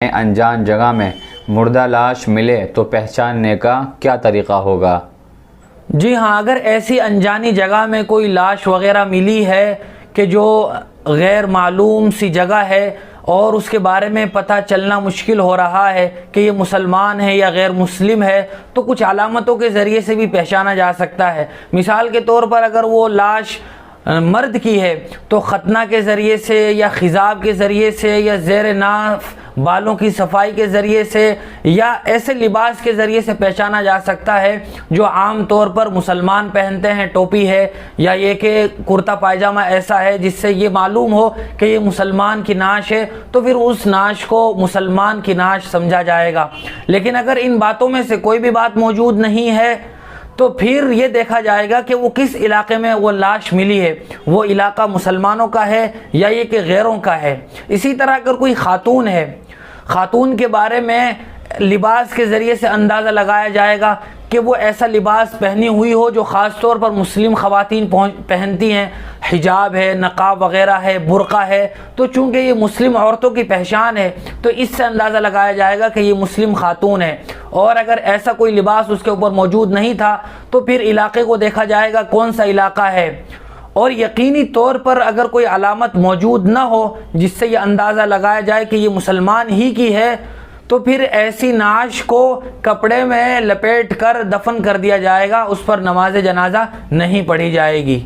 انجان جگہ میں مردہ لاش ملے تو پہچاننے کا کیا طریقہ ہوگا؟ جی ہاں، اگر ایسی انجانی جگہ میں کوئی لاش وغیرہ ملی ہے کہ جو غیر معلوم سی جگہ ہے اور اس کے بارے میں پتہ چلنا مشکل ہو رہا ہے کہ یہ مسلمان ہے یا غیر مسلم ہے، تو کچھ علامتوں کے ذریعے سے بھی پہچانا جا سکتا ہے۔ مثال کے طور پر اگر وہ لاش مرد کی ہے تو ختنہ کے ذریعے سے یا خضاب کے ذریعے سے یا زیر ناف بالوں کی صفائی کے ذریعے سے یا ایسے لباس کے ذریعے سے پہچانا جا سکتا ہے جو عام طور پر مسلمان پہنتے ہیں، ٹوپی ہے یا یہ کہ کرتا پائجامہ ایسا ہے جس سے یہ معلوم ہو کہ یہ مسلمان کی نعش ہے، تو پھر اس نعش کو مسلمان کی نعش سمجھا جائے گا۔ لیکن اگر ان باتوں میں سے کوئی بھی بات موجود نہیں ہے تو پھر یہ دیکھا جائے گا کہ وہ کس علاقے میں وہ لاش ملی ہے، وہ علاقہ مسلمانوں کا ہے یا یہ کہ غیروں کا ہے۔ اسی طرح اگر کوئی خاتون ہے، خاتون کے بارے میں لباس کے ذریعے سے اندازہ لگایا جائے گا کہ وہ ایسا لباس پہنی ہوئی ہو جو خاص طور پر مسلم خواتین پہنتی ہیں، حجاب ہے، نقاب وغیرہ ہے، برقع ہے، تو چونکہ یہ مسلم عورتوں کی پہچان ہے تو اس سے اندازہ لگایا جائے گا کہ یہ مسلم خاتون ہے۔ اور اگر ایسا کوئی لباس اس کے اوپر موجود نہیں تھا تو پھر علاقے کو دیکھا جائے گا کون سا علاقہ ہے، اور یقینی طور پر اگر کوئی علامت موجود نہ ہو جس سے یہ اندازہ لگایا جائے کہ یہ مسلمان ہی کی ہے، تو پھر ایسی نعش کو کپڑے میں لپیٹ کر دفن کر دیا جائے گا، اس پر نماز جنازہ نہیں پڑھی جائے گی۔